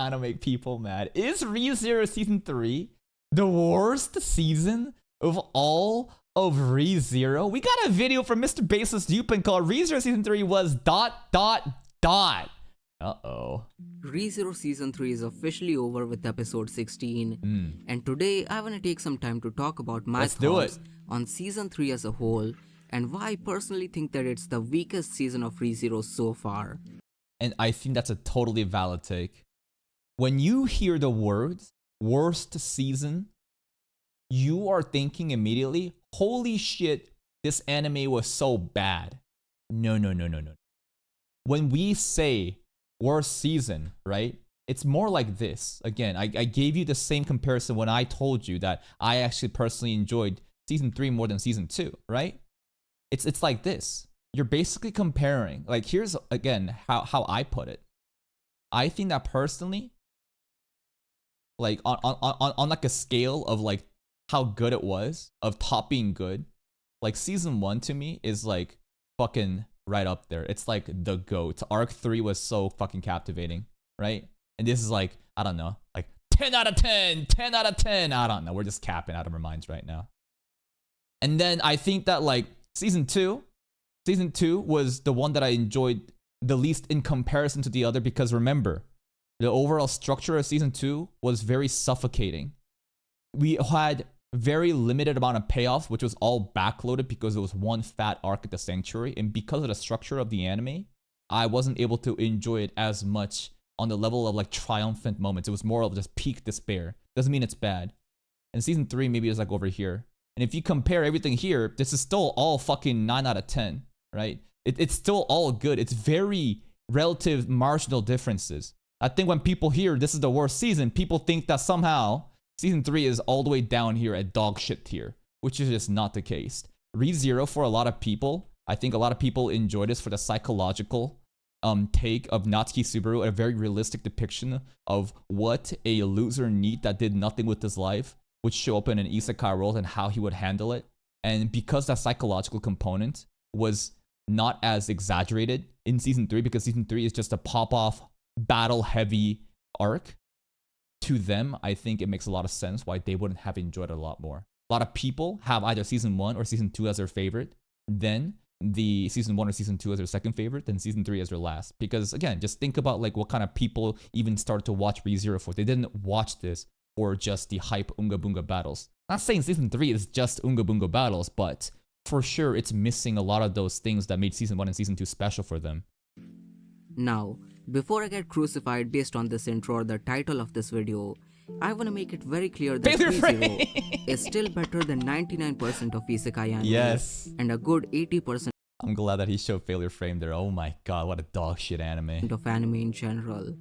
kind of make people mad. Is ReZero Season 3 the worst season of all of ReZero? We got a video from Mr. Baseless Dupin called ReZero Season 3 was ... Uh-oh. ReZero Season 3 is officially over with episode 16, and today I want to take some time to talk about my thoughts on Season 3 as a whole, and why I personally think that it's the weakest season of ReZero so far. And I think that's a totally valid take. When you hear the words worst season, you are thinking immediately, holy shit, this anime was so bad. No. When we say worst season, right? It's more like this. Again, I gave you the same comparison when I told you that I actually personally enjoyed Season 3 more than Season 2, right? It's like this. You're basically comparing. Like, here's, again, how I put it. I think that personally, like, on like a scale of, like, how good it was, of top being good, like, Season 1 to me is, like, fucking right up there. It's like the GOAT. Arc 3 was so fucking captivating, right? And this is like, I don't know, like 10 out of 10, 10 out of 10. I don't know. We're just capping out of our minds right now. And then I think that, like, Season 2 was the one that I enjoyed the least in comparison to the other, because remember, the overall structure of Season 2 was very suffocating. We had very limited amount of payoffs, which was all backloaded because it was one fat arc at the Sanctuary, and because of the structure of the anime, I wasn't able to enjoy it as much on the level of, like, triumphant moments. It was more of just peak despair. Doesn't mean it's bad. And Season 3 maybe is like over here. And if you compare everything here, this is still all fucking 9 out of 10, right? It's still all good. It's very relative marginal differences. I think when people hear this is the worst season, people think that somehow Season 3 is all the way down here at dog shit tier, which is just not the case. ReZero, for a lot of people, I think a lot of people enjoy this for the psychological take of Natsuki Subaru, a very realistic depiction of what a loser NEET that did nothing with his life would show up in an isekai world and how he would handle it. And because that psychological component was not as exaggerated in Season 3, because Season 3 is just a pop-off, battle-heavy arc, to them, I think it makes a lot of sense why they wouldn't have enjoyed it a lot more. A lot of people have either Season 1 or Season 2 as their favorite, then the Season 1 or Season 2 as their second favorite, then Season 3 as their last. Because, again, just think about, like, what kind of people even started to watch ReZero for. They didn't watch this for just the hype Unga Bunga battles. Not saying Season 3 is just Unga Bunga battles, but for sure it's missing a lot of those things that made Season 1 and Season 2 special for them. Now, before I get crucified based on this intro or the title of this video, I want to make it very clear that ReZero is still better than 99% of isekai anime, yes, and a good 80% I'm glad that he showed Failure Frame there. Oh my god, what a dog shit anime. of anime in general.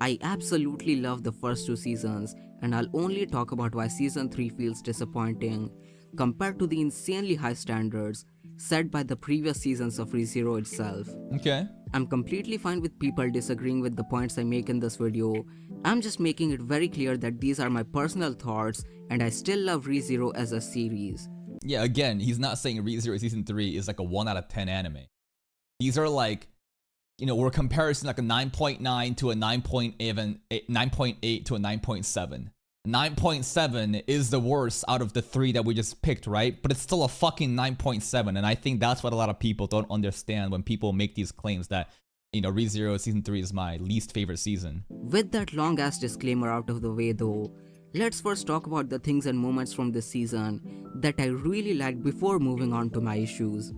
I absolutely love the first two seasons, and I'll only talk about why Season 3 feels disappointing compared to the insanely high standards set by the previous seasons of ReZero itself. Okay. I'm completely fine with people disagreeing with the points I make in this video. I'm just making it very clear that these are my personal thoughts, and I still love ReZero as a series. Yeah, again, he's not saying ReZero Season 3 is like a 1 out of 10 anime. These are like, you know, we're comparing like a 9.9 to a 9.8 to a 9.7. 9.7 is the worst out of the 3 that we just picked, right? But it's still a fucking 9.7, and I think that's what a lot of people don't understand when people make these claims that, you know, ReZero Season 3 is my least favorite season. With that long ass disclaimer out of the way though, let's first talk about the things and moments from this season that I really liked before moving on to my issues.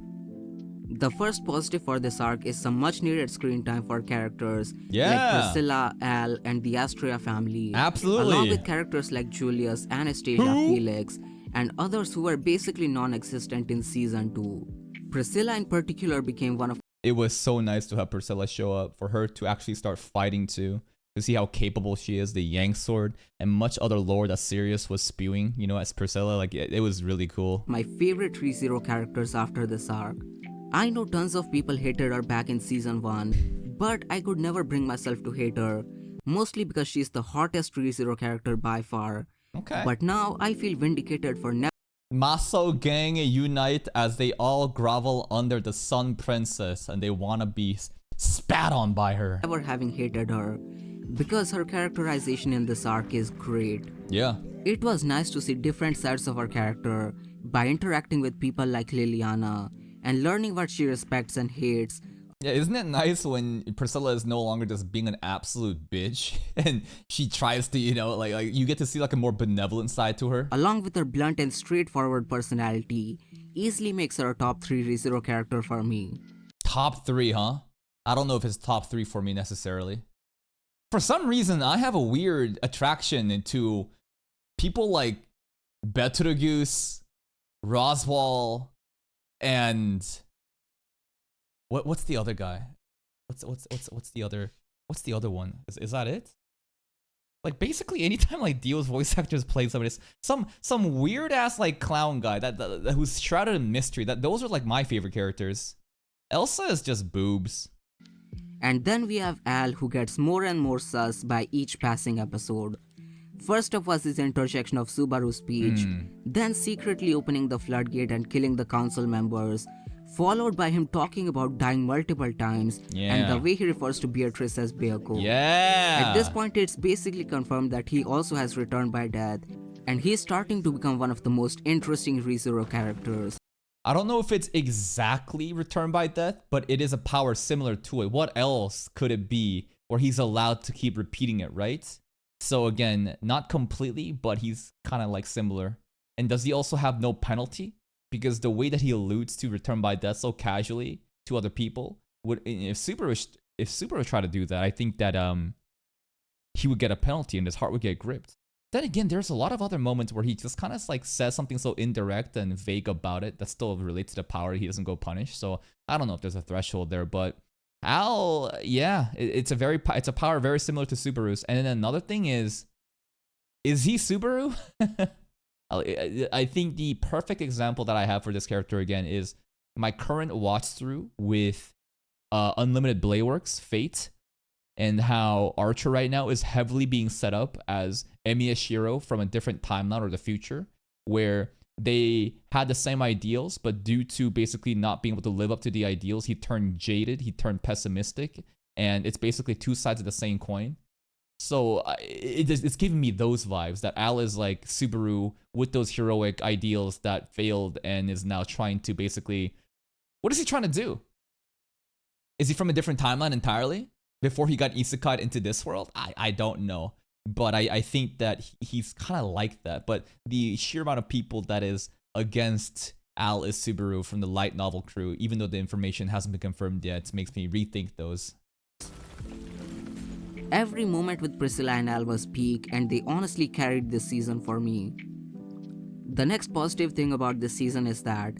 The first positive for this arc is some much needed screen time for characters like Priscilla, Al, and the Astrea family. Absolutely. Along with characters like Julius, Anastasia, Felix, and others who were basically non-existent in Season 2. Priscilla in particular became one of... It was so nice to have Priscilla show up, for her to actually start fighting too, to see how capable she is, the Yang Sword, and much other lore that Sirius was spewing, you know, as Priscilla. Like, it was really cool. my favorite ReZero characters after this arc. I know tons of people hated her back in Season 1, but I could never bring myself to hate her, mostly because she's the hottest ReZero character by far. Okay. But now I feel vindicated for never Maso gang unite as they all grovel under the Sun Princess and they want to be spat on by her. having hated her. because her characterization in this arc is great. Yeah. It was nice to see different sides of her character by interacting with people like Liliana and learning what she respects and hates. Yeah, isn't it nice when Priscilla is no longer just being an absolute bitch and she tries to, like you get to see like a more benevolent side to her? Along with her blunt and straightforward personality, easily makes her a top 3 ReZero character for me. Top 3, huh? I don't know if it's top 3 for me necessarily. For some reason, I have a weird attraction into people like Betelgeuse, Roswaal, and what's the other guy? What's the other one? Is that it? Like basically anytime like Dio's voice actors play somebody, some weird ass like clown guy that who's shrouded in mystery. Those are like my favorite characters. Elsa is just boobs. And then we have Al, who gets more and more sus by each passing episode. First up was his interjection of Subaru's speech, then secretly opening the floodgate and killing the council members, followed by him talking about dying multiple times, and the way he refers to Beatrice as Bayako. Yeah. At this point, it's basically confirmed that he also has returned by death, and he's starting to become one of the most interesting ReZero characters. I don't know if it's exactly Return by Death, but it is a power similar to it. What else could it be where he's allowed to keep repeating it, right? So again, not completely, but he's kind of like similar. And does he also have no penalty? Because the way that he alludes to Return by Death so casually to other people, if Subaru tried to do that, I think that he would get a penalty and his heart would get gripped. Then again, there's a lot of other moments where he just kind of like says something so indirect and vague about it that still relates to the power. He doesn't go punished. So I don't know if there's a threshold there, but Al, yeah, it's a power very similar to Subaru's. And then another thing is he Subaru? I think the perfect example that I have for this character again is my current watch through with Unlimited Blade Works Fate, and how Archer right now is heavily being set up as Emiya Shiro from a different timeline or the future, where they had the same ideals, but due to basically not being able to live up to the ideals, he turned jaded, he turned pessimistic, and it's basically two sides of the same coin. So it's giving me those vibes that Al is like Subaru with those heroic ideals that failed and is now trying to basically... What is he trying to do? Is he from a different timeline entirely? Before he got isekai'd into this world? I don't know. But I think that he's kind of like that. But the sheer amount of people that is against Al is Subaru from the light novel crew, even though the information hasn't been confirmed yet, makes me rethink those. Every moment with Priscilla and Al was peak, and they honestly carried this season for me. The next positive thing about this season is that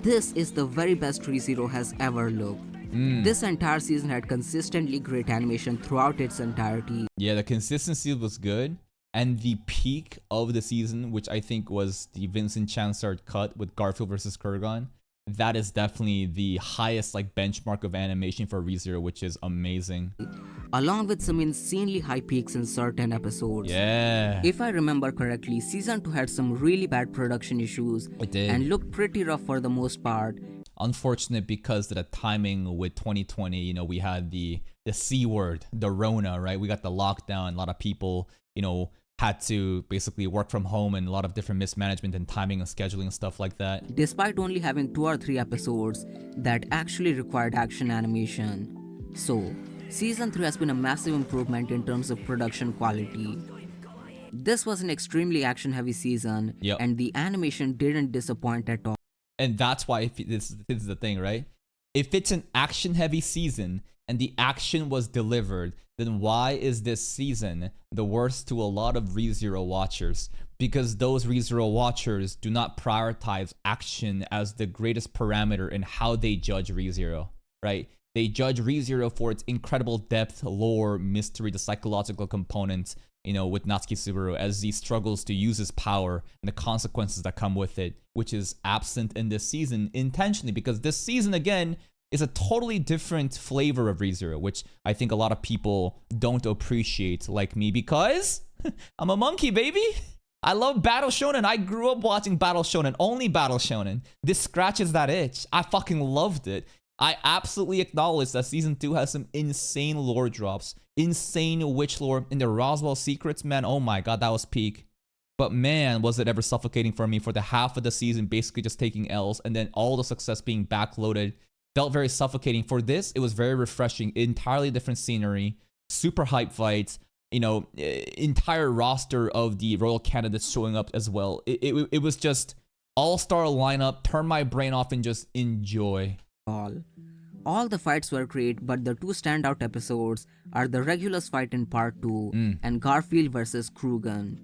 this is the very best ReZero has ever looked. This entire season had consistently great animation throughout its entirety. Yeah, the consistency was good. And the peak of the season, which I think was the Vincent Chansard cut with Garfield versus Kurgan, that is definitely the highest like benchmark of animation for ReZero, which is amazing. Along with some insanely high peaks in certain episodes. Yeah. If I remember correctly, Season 2 had some really bad production issues. It did. And looked pretty rough for the most part. Unfortunate because of the timing with 2020, we had the C word, the Rona, right? We got the lockdown. A lot of people, had to basically work from home, and a lot of different mismanagement and timing and scheduling and stuff like that. Despite only having 2 or 3 episodes that actually required action animation. So, Season 3 has been a massive improvement in terms of production quality. This was an extremely action-heavy season, and the animation didn't disappoint at all. And that's why this is the thing, right? If it's an action-heavy season and the action was delivered, then why is this season the worst to a lot of ReZero watchers? Because those ReZero watchers do not prioritize action as the greatest parameter in how they judge ReZero, right? They judge ReZero for its incredible depth, lore, mystery, the psychological components, with Natsuki Subaru as he struggles to use his power and the consequences that come with it, which is absent in this season intentionally, because this season, again, is a totally different flavor of ReZero, which I think a lot of people don't appreciate like me, because I'm a monkey, baby. I love Battle Shonen. I grew up watching Battle Shonen, only Battle Shonen. This scratches that itch. I fucking loved it. I absolutely acknowledge that season 2 has some insane lore drops, insane witch lore in the Roswell secrets, man. Oh my god, that was peak. But man, was it ever suffocating for me for the half of the season, basically just taking L's, and then all the success being backloaded. Felt very suffocating. For this, it was very refreshing. Entirely different scenery, super hype fights, entire roster of the royal candidates showing up as well. It was just all-star lineup, turn my brain off and just enjoy. All the fights were great, but the two standout episodes are the Regulus fight in part 2 and Garfield versus Krugen.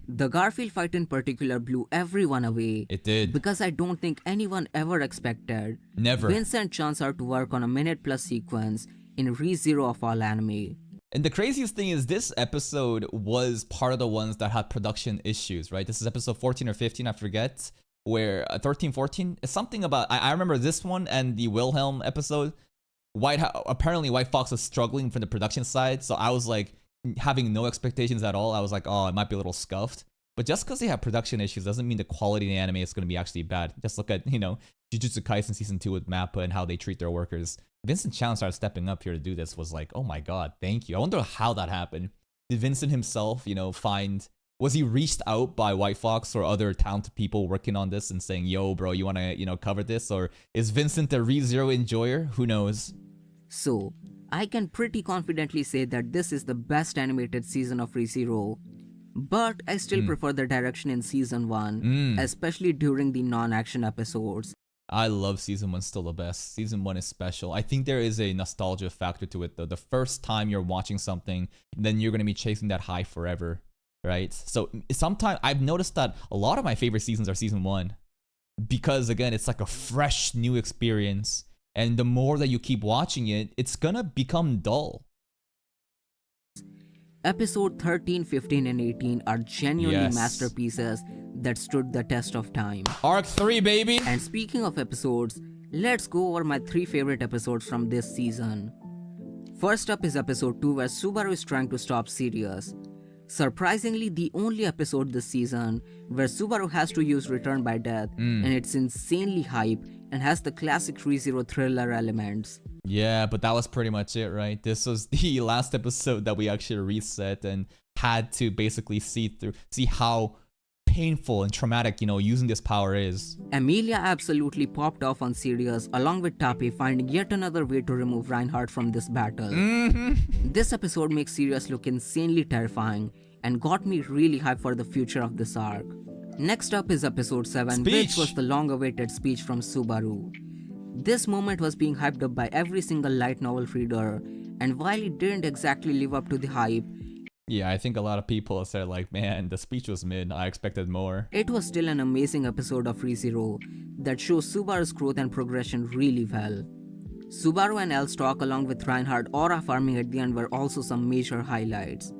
The Garfield fight in particular blew everyone away. It did. Because I don't think anyone ever expected Vincent Chansar to work on a minute-plus sequence in ReZero of all anime. And the craziest thing is this episode was part of the ones that had production issues, right? This is episode 14 or 15, I forget, where 13, 14, it's something about, I remember this one and the Wilhelm episode. Apparently White Fox was struggling from the production side, so I was like, having no expectations at all. I was like, oh, it might be a little scuffed. But just because they have production issues doesn't mean the quality of the anime is going to be actually bad. Just look at, Jujutsu Kaisen season 2 with Mappa and how they treat their workers. Vincent Chan started stepping up here to do this, was like, oh my god, thank you. I wonder how that happened. Did Vincent himself, was he reached out by White Fox or other talented people working on this and saying, yo, bro, you want to, cover this? Or is Vincent a ReZero enjoyer? Who knows? So, I can pretty confidently say that this is the best animated season of ReZero, but I still prefer the direction in season 1, especially during the non-action episodes. I love season 1 still the best. Season 1 is special. I think there is a nostalgia factor to it though. The first time you're watching something, then you're going to be chasing that high forever, right? So sometimes I've noticed that a lot of my favorite seasons are season 1 because again, it's like a fresh new experience. And the more that you keep watching it, it's gonna become dull. Episode 13, 15, and 18 are genuinely masterpieces that stood the test of time. Arc 3, baby! And speaking of episodes, let's go over my 3 favorite episodes from this season. First up is episode 2 where Subaru is trying to stop Sirius. Surprisingly, the only episode this season where Subaru has to use Return by Death, and it's insanely hype and has the classic ReZero thriller elements. Yeah, but that was pretty much it, right? This was the last episode that we actually reset and had to basically see how painful and traumatic, using this power is. Emilia absolutely popped off on Sirius along with Tappy finding yet another way to remove Reinhardt from this battle. This episode makes Sirius look insanely terrifying and got me really hyped for the future of this arc. Next up is episode 7, which was the long-awaited speech from Subaru. This moment was being hyped up by every single light novel reader, and while it didn't exactly live up to the hype, yeah, I think a lot of people said like, man, the speech was mid, I expected more. It was still an amazing episode of ReZero that shows Subaru's growth and progression really well. Subaru and L's talk along with Reinhardt aura farming at the end were also some major highlights.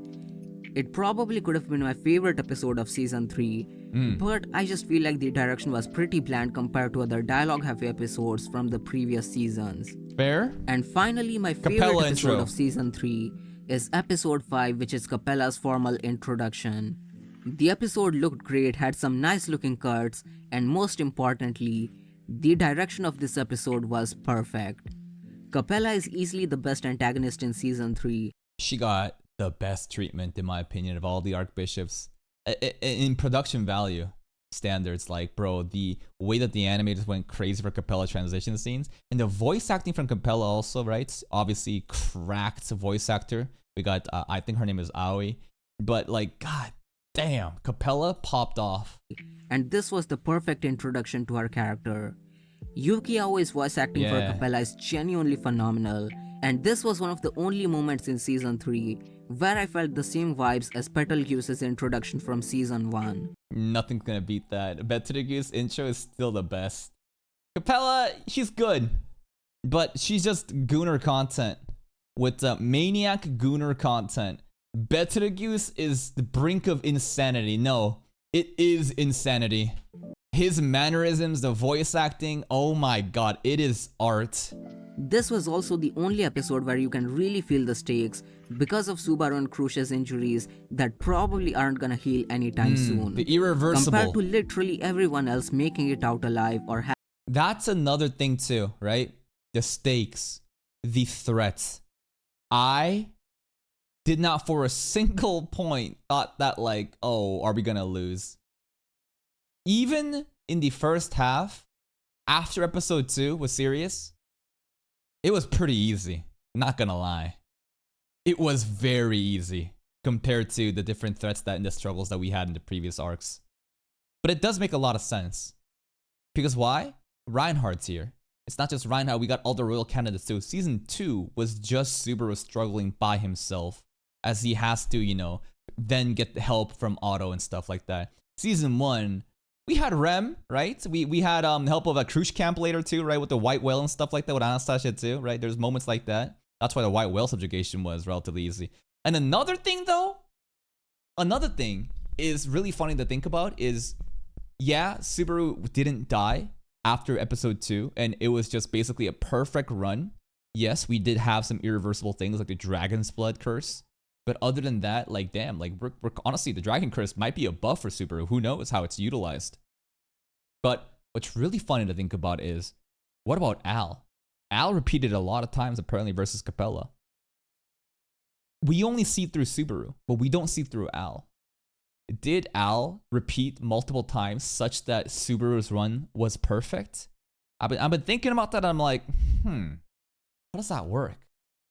It probably could have been my favorite episode of season 3, but I just feel like the direction was pretty bland compared to other dialogue-heavy episodes from the previous seasons. Fair? And finally, my favorite episode of season 3 is episode 5, which is Capella's formal introduction. The episode looked great, had some nice looking cuts, and most importantly, the direction of this episode was perfect. Capella is easily the best antagonist in season 3. She got the best treatment, in my opinion, of all the archbishops. In production value standards, like, bro, the way that the animators went crazy for Capella transition scenes, and the voice acting from Capella also, right? Obviously, cracked voice actor. We got, I think her name is Aoi, but like, god damn, Capella popped off. And this was the perfect introduction to her character. Yuki Aoi's voice acting for Capella is genuinely phenomenal, and this was one of the only moments in season 3 where I felt the same vibes as Betelgeuse's introduction from season 1. Nothing's gonna beat that. Betelgeuse intro is still the best. Capella, she's good, but she's just gooner content with maniac gooner content. Betelgeuse is the brink of insanity. No, it is insanity. His mannerisms, the voice acting, oh my god, it is art. This was also the only episode where you can really feel the stakes because of Subaru and Crucia's injuries that probably aren't gonna heal anytime soon. The irreversible. Compared to literally everyone else making it out alive or That's another thing too, right? the stakes, the threats. I did not for a single point thought that like, oh, are we gonna lose? Even in the first half, after episode 2 was serious, it was pretty easy. Not gonna lie. It was very easy compared to the different threats that and the struggles that we had in the previous arcs. But it does make a lot of sense. Because why? Reinhardt's here. It's not just Reinhardt, we got all the royal candidates too. Season 2 was just Subaru struggling by himself as he has to, you know, then get the help from Otto and stuff like that. Season 1, we had Rem, right? We had help of a cruise camp later too, right? With the white whale and stuff like that with Anastasia too, right? There's moments like that. That's why the white whale subjugation was relatively easy. And another thing is really funny to think about is, yeah, Subaru didn't die after episode 2, and it was just basically a perfect run. Yes, we did have some irreversible things like the Dragon's Blood curse. But other than that, like, damn, like, we're honestly, the Dragon Curse might be a buff for Subaru. Who knows how it's utilized? But what's really funny to think about is, what about Al? Al repeated a lot of times, apparently, versus Capella. We only see through Subaru, but we don't see through Al. Did Al repeat multiple times such that Subaru's run was perfect? I've been thinking about that. I'm like, how does that work?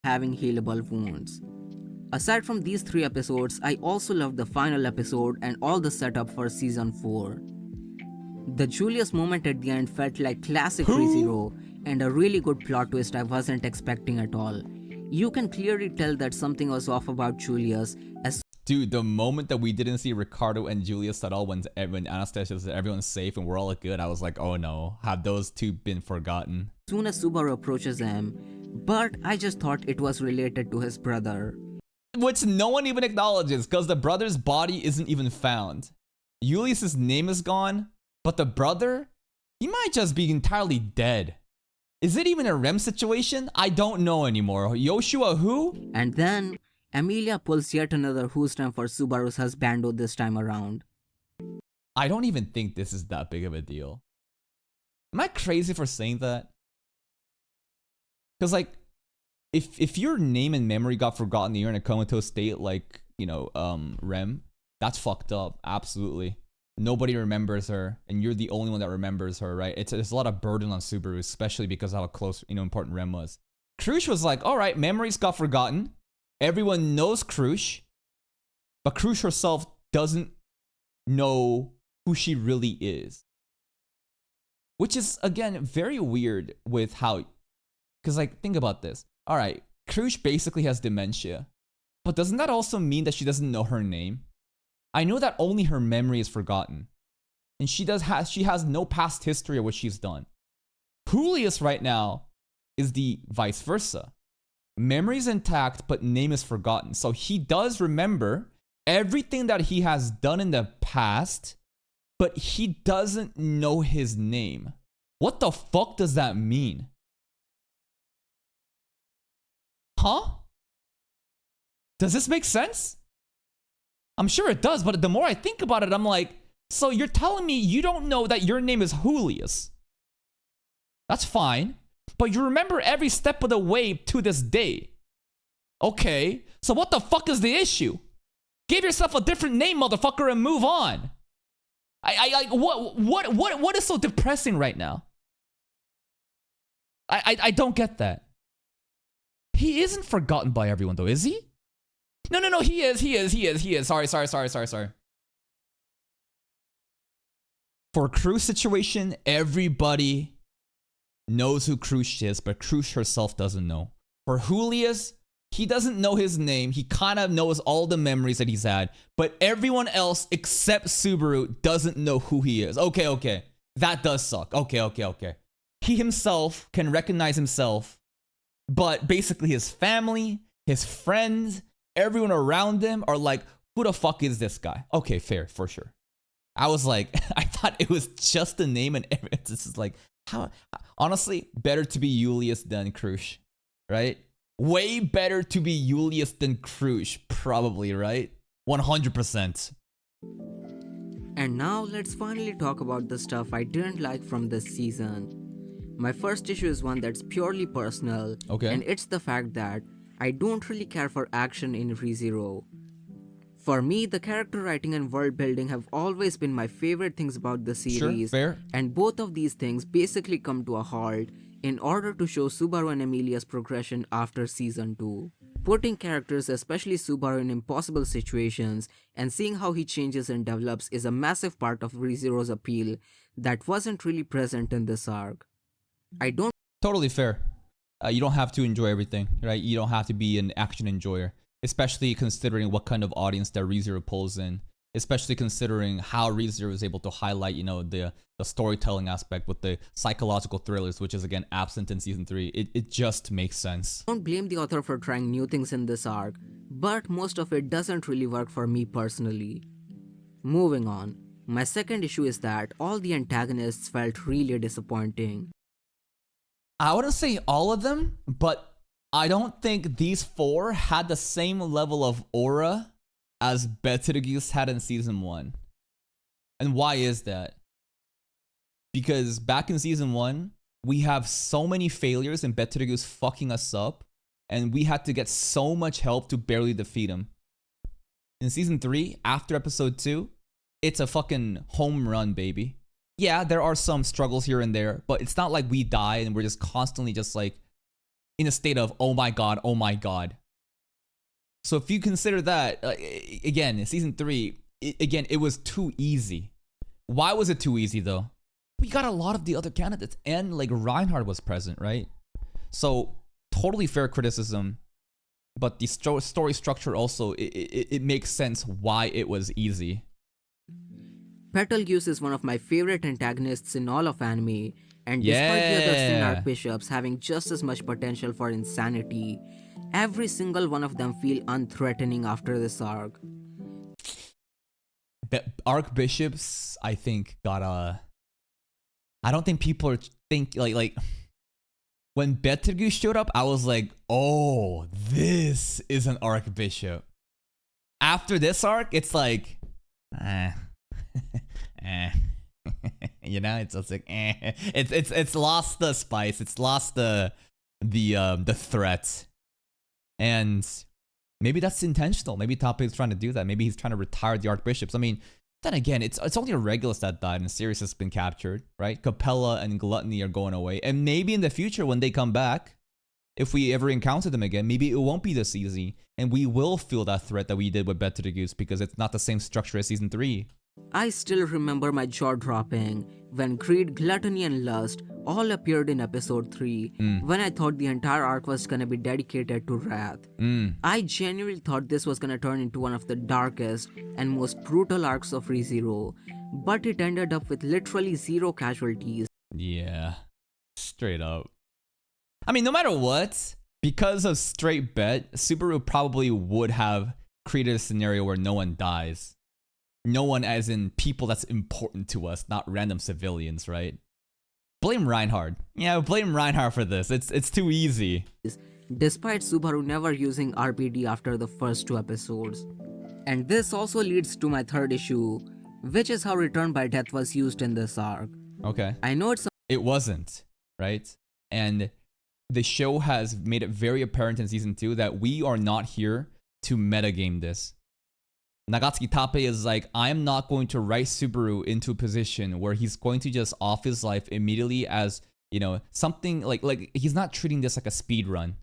Having healable wounds. Aside from these 3 episodes, I also loved the final episode and all the setup for season 4. The Julius moment at the end felt like classic ReZero and a really good plot twist I wasn't expecting at all. You can clearly tell that something was off about Julius as Dude, the moment that we didn't see Ricardo and Julius at all when Anastasia said everyone's safe and we're all good, I was like, oh no, have those two been forgotten? soon as Subaru approaches him, but I just thought it was related to his brother. Which no one even acknowledges because the brother's body isn't even found. Julius's name is gone, but the brother, he might just be entirely dead. Is it even a Rem situation? I don't know anymore. Yoshua who? And then, Emilia pulls yet another who's time for Subaru's husbando this time around. I don't even think this is that big of a deal. Am I crazy for saying that? Because like, if your name and memory got forgotten, you're in a comatose state like, you know, Rem, that's fucked up. Absolutely. Nobody remembers her, and you're the only one that remembers her, right? It's a lot of burden on Subaru, especially because of how close, you know, important Rem was. Krush was like, all right, memories got forgotten. Everyone knows Krush, but Krush herself doesn't know who she really is. Which is, again, very weird with how, because like, think about this. All right, Krush basically has dementia, but doesn't that also mean that she doesn't know her name? I know that only her memory is forgotten, and she has no past history of what she's done. Julius right now is the vice versa. Memory's intact, but name is forgotten. So he does remember everything that he has done in the past, but he doesn't know his name. What the fuck does that mean? Huh? Does this make sense? I'm sure it does, but the more I think about it, I'm like, so you're telling me you don't know that your name is Julius. That's fine, but you remember every step of the way to this day. Okay, so what the fuck is the issue? Give yourself a different name, motherfucker, and move on. What is so depressing right now? I don't get that. He isn't forgotten by everyone though, is he? No, he is. Sorry. For Krush situation, everybody knows who Krush is, but Krush herself doesn't know. For Julius, he doesn't know his name. He kind of knows all the memories that he's had, but everyone else except Subaru doesn't know who he is. Okay. That does suck. Okay. He himself can recognize himself, but basically his family, his friends, everyone around him are like, who the fuck is this guy? Okay, fair, for sure. I was like, I thought it was just a name and everything. This is like, how? Honestly, better to be Julius than Krush, right? Way better to be Julius than Krush, probably, right? 100%. And now let's finally talk about the stuff I didn't like from this season. My first issue is one that's purely personal, Okay. and it's the fact that I don't really care for action in ReZero. For me, the character writing and world building have always been my favorite things about the Sure, series, fair. and both of these things basically come to a halt in order to show Subaru and Emilia's progression after season 2. Putting characters, especially Subaru, in impossible situations and seeing how he changes and develops is a massive part of ReZero's appeal that wasn't really present in this arc. I don't Totally fair. You don't have to enjoy everything, right? You don't have to be an action enjoyer, especially considering what kind of audience that ReZero pulls in. Especially considering how ReZero is able to highlight, the storytelling aspect with the psychological thrillers, which is again absent in season 3. It just makes sense. don't blame the author for trying new things in this arc, but most of it doesn't really work for me personally. Moving on, my second issue is that all the antagonists felt really disappointing. I wouldn't say all of them, but I don't think these 4 had the same level of aura as Betelgeuse had in season 1. And why is that? Because back in season 1, we have so many failures and Betelgeuse fucking us up, and we had to get so much help to barely defeat him. In season 3, after episode 2, it's a fucking home run, baby. Yeah, there are some struggles here and there, but it's not like we die and we're just constantly just like in a state of, oh my god, oh my god. So if you consider that, again, in season 3, it was too easy. Why was it too easy though? We got a lot of the other candidates and like Reinhardt was present, right? So totally fair criticism, but the story structure also, it makes sense why it was easy. Betelgeuse is one of my favorite antagonists in all of anime, and despite the other Sin Yeah. Archbishops having just as much potential for insanity, every single one of them feel unthreatening after this arc. Archbishops, I think, got a... I don't think people think like when Betelgeuse showed up, I was like, oh, this is an Archbishop. After this arc, it's like, eh. It's just like, it's lost the spice, it's lost the threat, and maybe that's intentional. Maybe Tappe is trying to do that. Maybe he's trying to retire the Archbishops. I mean, then again, it's only a Regulus that died and Sirius has been captured, right? Capella and Gluttony are going away, and maybe in the future when they come back, if we ever encounter them again, maybe it won't be this easy, and we will feel that threat that we did with Betelgeuse because it's not the same structure as season 3. I still remember my jaw dropping when Greed, Gluttony, and Lust all appeared in episode 3 when I thought the entire arc was gonna be dedicated to Wrath. I genuinely thought this was gonna turn into one of the darkest and most brutal arcs of ReZero, but it ended up with literally 0 casualties. Yeah, straight up. I mean, no matter what, because of straight bet, Subaru probably would have created a scenario where no one dies. No one as in people that's important to us, not random civilians, right? Blame Reinhardt. Yeah, blame Reinhardt for this. It's too easy. Despite Subaru never using RPD after the first 2 episodes. And this also leads to my third issue, which is how Return by Death was used in this arc. Okay. I know it's It wasn't, right? And the show has made it very apparent in season 2 that we are not here to metagame this. Nagatsuki Tappe is like, I am not going to write Subaru into a position where he's going to just off his life immediately as, something like he's not treating this like a speed run.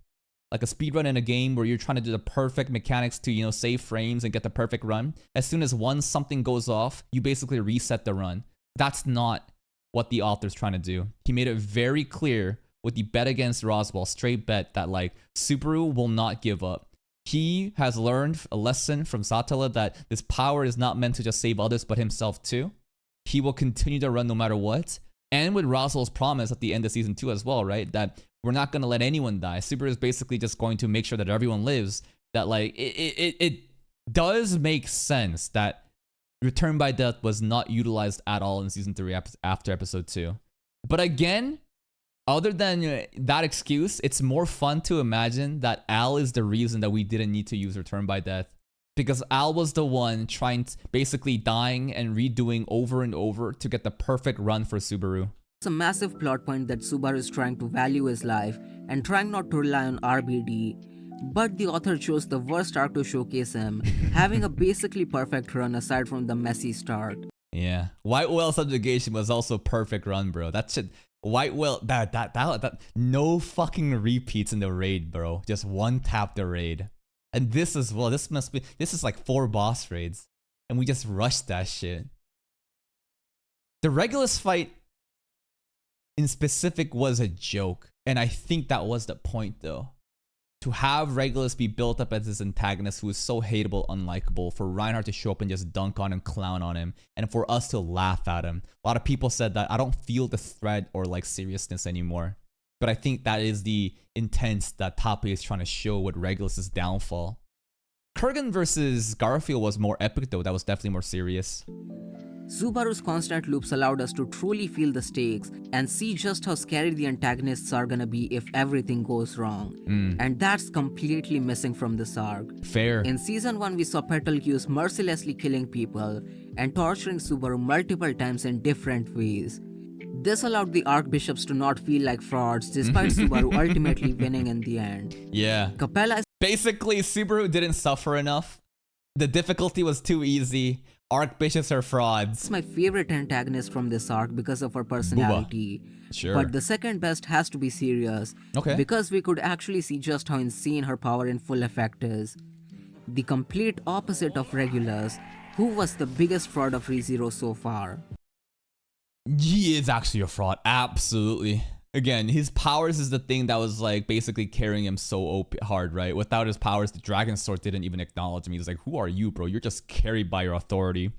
Like a speed run in a game where you're trying to do the perfect mechanics to, save frames and get the perfect run. As soon as something goes off, you basically reset the run. That's not what the author's trying to do. He made it very clear with the bet against Roswell, straight bet, that Subaru will not give up. He has learned a lesson from Satella that this power is not meant to just save others, but himself too. He will continue to run no matter what. And with Roswell's promise at the end of season 2 as well, right? That we're not going to let anyone die. Subaru is basically just going to make sure that everyone lives. That it does make sense that Return by Death was not utilized at all in season 3 after episode 2. But again, other than that excuse, it's more fun to imagine that Al is the reason that we didn't need to use Return by Death. Because Al was the one basically dying and redoing over and over to get the perfect run for Subaru. a massive plot point that Subaru is trying to value his life and trying not to rely on RBD. But the author chose the worst arc to showcase him, having a basically perfect run aside from the messy start. Yeah. White Whale Subjugation was also perfect run, bro. That shit. White Whale, that no fucking repeats in the raid, bro. Just one tap the raid. And this as well. This is like 4 boss raids. And we just rushed that shit. The Regulus fight in specific was a joke. And I think that was the point though. To have Regulus be built up as this antagonist who is so hateable, unlikable, for Reinhardt to show up and just dunk on him, clown on him, and for us to laugh at him. A lot of people said that I don't feel the threat or like seriousness anymore. But I think that is the intent that Tappy is trying to show with Regulus' downfall. Kurgan versus Garfield was more epic though, that was definitely more serious. Subaru's constant loops allowed us to truly feel the stakes and see just how scary the antagonists are gonna be if everything goes wrong. And that's completely missing from this arc. Fair. In Season 1, we saw Betelgeuse mercilessly killing people and torturing Subaru multiple times in different ways. This allowed the Archbishops to not feel like frauds despite Subaru ultimately winning in the end. Yeah. Capella is Basically, Subaru didn't suffer enough. The difficulty was too easy. Archbishops are frauds. my favorite antagonist from this arc because of her personality. Sure. But the second best has to be Sirius. Okay. Because we could actually see just how insane her power in full effect is. The complete opposite of Regulus, who was the biggest fraud of ReZero so far. He is actually a fraud. Absolutely. Again, his powers is the thing that was like basically carrying him so hard, right? Without his powers, the Dragon Sword didn't even acknowledge him. He's like, who are you, bro? You're just carried by your authority.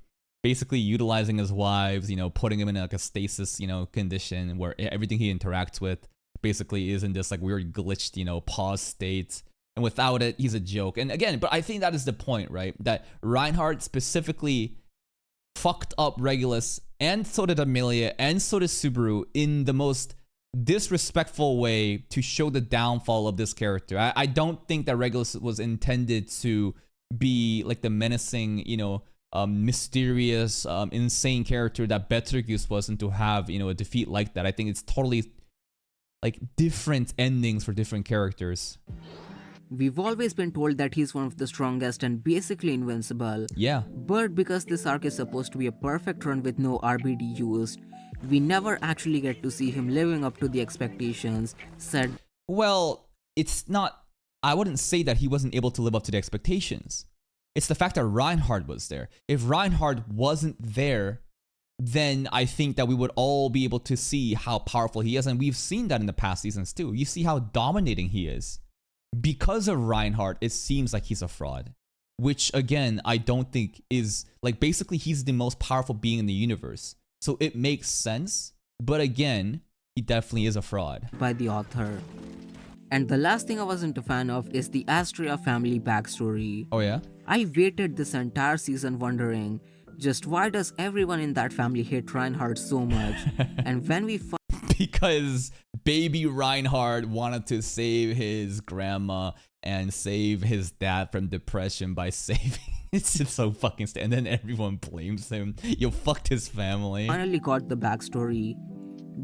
Basically utilizing his wives, putting him in like a stasis, condition where everything he interacts with basically is in this like weird glitched, pause state. And without it, he's a joke. And again, but I think that is the point, right? That Reinhardt specifically fucked up Regulus, and so did Amelia, and so did Subaru in the most disrespectful way to show the downfall of this character. I don't think that Regulus was intended to be like the menacing, mysterious, insane character that Betelgeuse was, and to have, a defeat like that. I think it's totally like different endings for different characters. We've always been told that he's one of the strongest and basically invincible. Yeah. But because this arc is supposed to be a perfect run with no RBD used, we never actually get to see him living up to the expectations set. Well, it's not, I wouldn't say that he wasn't able to live up to the expectations. It's the fact that Reinhardt was there. If Reinhardt wasn't there, then I think that we would all be able to see how powerful he is. And we've seen that in the past seasons too. You see how dominating he is. Because of Reinhardt, it seems like he's a fraud. Which again, I don't think is, like, basically he's the most powerful being in the universe. So it makes sense. But again, he definitely is a fraud. By the author. And the last thing I wasn't a fan of is the Astria family backstory. Oh yeah? I waited this entire season wondering, just why does everyone in that family hate Reinhardt so much? And when we because baby Reinhardt wanted to save his grandma and save his dad from depression by saving. It's just so fucking and then everyone blames him. You fucked his family. finally got the backstory,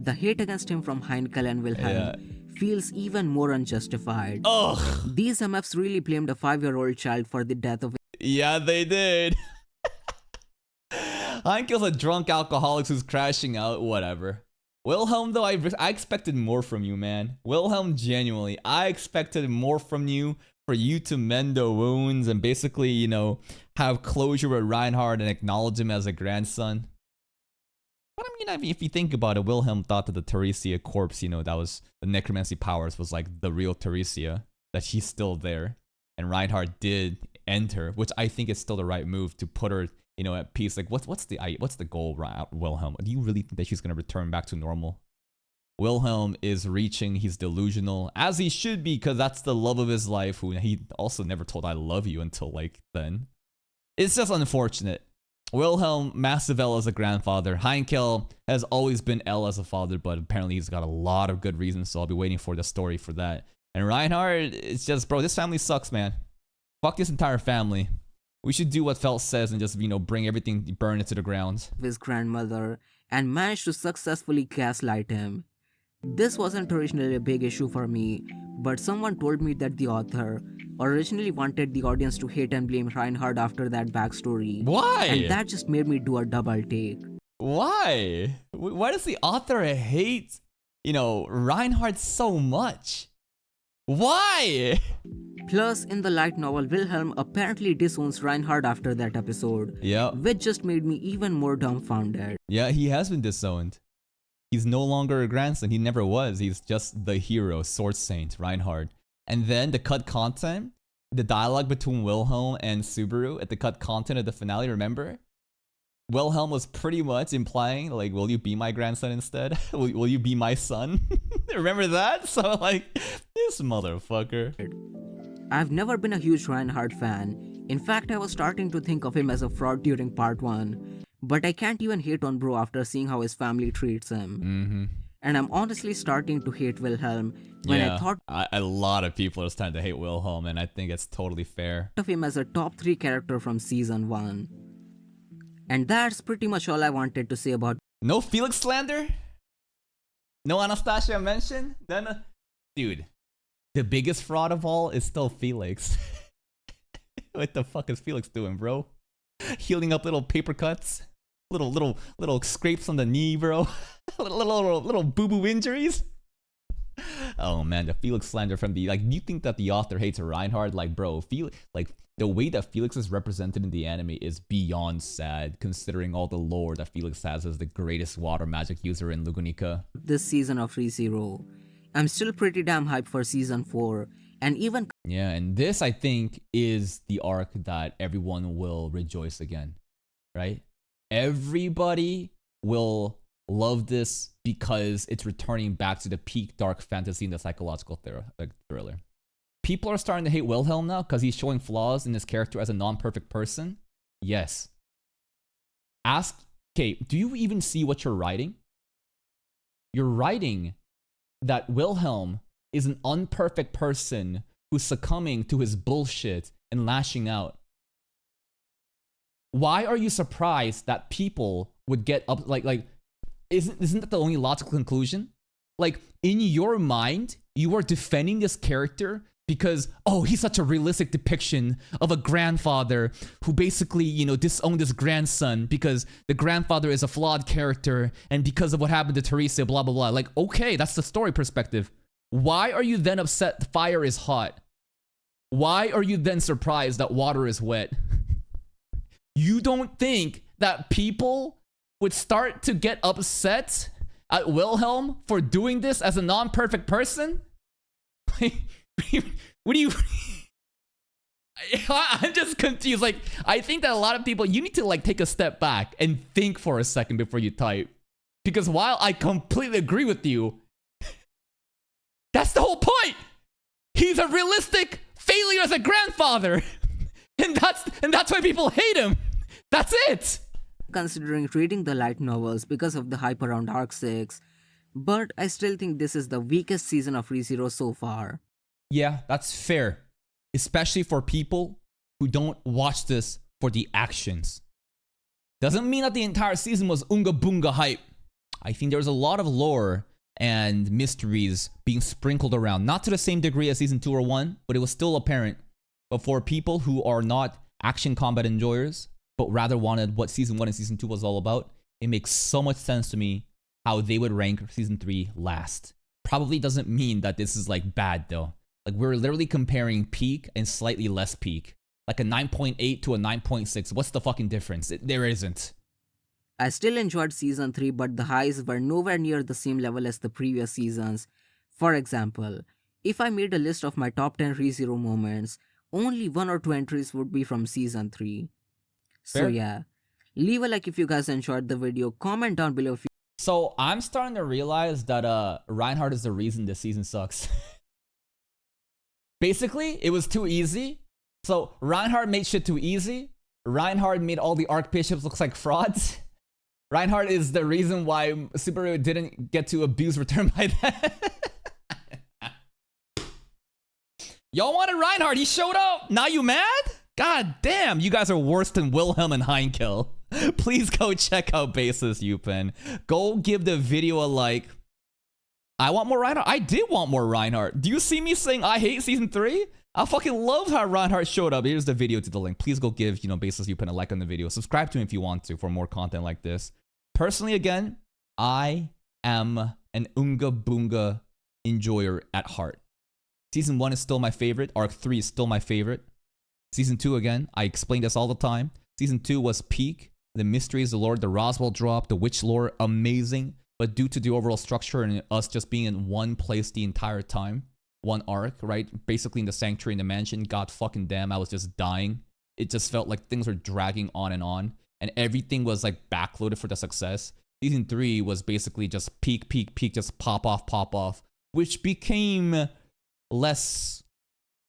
the hate against him from Heinkel and Wilhelm feels even more unjustified. Ugh. These MFs really blamed a 5-year-old child for the death of Yeah, they did. Heinkel's a drunk alcoholic who's crashing out. Whatever. Wilhelm, though, I expected more from you, man. Wilhelm, genuinely, I expected more from you, for you to mend the wounds and basically, have closure with Reinhardt and acknowledge him as a grandson. But I mean, if you think about it, Wilhelm thought that the Teresia corpse, that was the necromancy powers, was like the real Teresia, that she's still there. And Reinhardt did end her, which I think is still the right move to put her, at peace. Like, what's the goal, Wilhelm? Do you really think that she's gonna return back to normal? Wilhelm is reaching, he's delusional, as he should be, because that's the love of his life, who he also never told I love you until like then. It's just unfortunate. Wilhelm, massive L as a grandfather. Heinkel has always been L as a father, but apparently he's got a lot of good reasons, so I'll be waiting for the story for that. And Reinhardt, it's just, bro, this family sucks, man. Fuck this entire family. We should do what Felt says and just, bring everything, burn it to the ground. his grandmother and managed to successfully gaslight him. This wasn't originally a big issue for me, but someone told me that the author originally wanted the audience to hate and blame Reinhard after that backstory. Why? And that just made me do a double take. Why? Why does the author hate, Reinhard so much? Why? Plus, in the light novel, Wilhelm apparently disowns Reinhard after that episode, Yeah. which just made me even more dumbfounded. Yeah, he has been disowned. He's no longer a grandson. He never was. He's just the hero, Sword Saint, Reinhard. And then the cut content, the dialogue between Wilhelm and Subaru at the cut content of the finale, remember? Wilhelm was pretty much implying, like, will you be my grandson instead? will you be my son? Remember that? So, like, this motherfucker. I've never been a huge Reinhard fan. In fact, I was starting to think of him as a fraud during part 1. But I can't even hate on Bro after seeing how his family treats him. Mm-hmm. And I'm honestly starting to hate Wilhelm when I thought a lot of people are starting to hate Wilhelm, and I think it's totally fair. of him as a top 3 character from season 1. And that's pretty much all I wanted to say about No Felix slander? No Anastasia mention? Then, dude, the biggest fraud of all is still Felix. What the fuck is Felix doing, bro? Healing up little paper cuts, little scrapes on the knee, bro. little boo-boo injuries. Oh man, the Felix slander from the, like, do you think that the author hates Reinhard? Like, bro, the way that Felix is represented in the anime is beyond sad, considering all the lore that Felix has as the greatest water magic user in Lugunica. this season of ReZero. I'm still pretty damn hyped for season 4, and even Yeah, and this, I think, is the arc that everyone will rejoice again, right? Everybody will love this because it's returning back to the peak dark fantasy and the psychological thriller. People are starting to hate Wilhelm now because he's showing flaws in his character as a non-perfect person. Yes. Okay, do you even see what you're writing? You're writing that Wilhelm is an unperfect person who's succumbing to his bullshit and lashing out. Why are you surprised that people would get up, isn't that the only logical conclusion? Like, in your mind, you are defending this character because, oh, he's such a realistic depiction of a grandfather who basically, disowned his grandson because the grandfather is a flawed character and because of what happened to Teresa, blah, blah, blah. Like, okay, that's the story perspective. Why are you then upset the fire is hot? Why are you then surprised that water is wet? You don't think that people would start to get upset at Wilhelm for doing this as a non-perfect person? What do you... I'm just confused. Like, I think that a lot of people, you need to, like, take a step back and think for a second before you type. Because while I completely agree with you, that's the whole point! He's a realistic failure as a grandfather! And that's why people hate him! That's it! considering reading the light novels because of the hype around Arc 6, but I still think this is the weakest season of ReZero so far. Yeah, that's fair. Especially for people who don't watch this for the actions. Doesn't mean that the entire season was unga boonga hype. I think there's a lot of lore and mysteries being sprinkled around. Not to the same degree as season 2 or 1, but it was still apparent. But for people who are not action combat enjoyers, but rather wanted what season 1 and season 2 was all about, it makes so much sense to me how they would rank season 3 last. Probably doesn't mean that this is like bad though. Like, we're literally comparing peak and slightly less peak. Like a 9.8 to a 9.6. What's the fucking difference? There isn't. I still enjoyed season 3, but the highs were nowhere near the same level as the previous seasons. For example, if I made a list of my top 10 ReZero moments, only 1 or 2 entries would be from season 3. So Fair. yeah, leave a like if you guys enjoyed the video, comment down below if you So I'm starting to realize that Reinhard is the reason this season sucks. Basically, it was too easy. So Reinhard made shit too easy. Reinhard made all the archbishops look like frauds. Reinhard is the reason why Subaru didn't get to abuse Return by that. Y'all wanted Reinhard, he showed up. Now you mad? God damn, you guys are worse than Wilhelm and Heinkel. Please go check out Basis Yupin. Go give the video a like. I want more Reinhardt. I did want more Reinhardt. Do you see me saying I hate season 3? I fucking loved how Reinhardt showed up. Here's the video to the link. Please go give, Basis Yupin a like on the video. Subscribe to him if you want to for more content like this. Personally, again, I am an Unga Boonga enjoyer at heart. Season 1 is still my favorite. Arc 3 is still my favorite. Season 2, again, I explain this all the time. Season 2 was peak. The Mysteries, the lore, the Roswell drop, the Witch lore, amazing. But due to the overall structure and us just being in one place the entire time, one arc, right? Basically in the Sanctuary in the Mansion, god fucking damn, I was just dying. It just felt like things were dragging on. And everything was like backloaded for the success. Season 3 was basically just peak, just pop off, which became less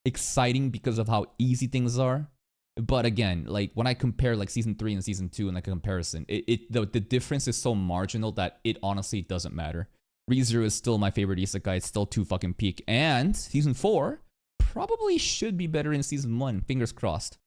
exciting because of how easy things are. But again, like when I compare like season 3 and season 2 in like a comparison, the difference is so marginal that it honestly doesn't matter. ReZero is still my favorite isekai. It's still too fucking peak. And season 4 probably should be better in season 1. Fingers crossed.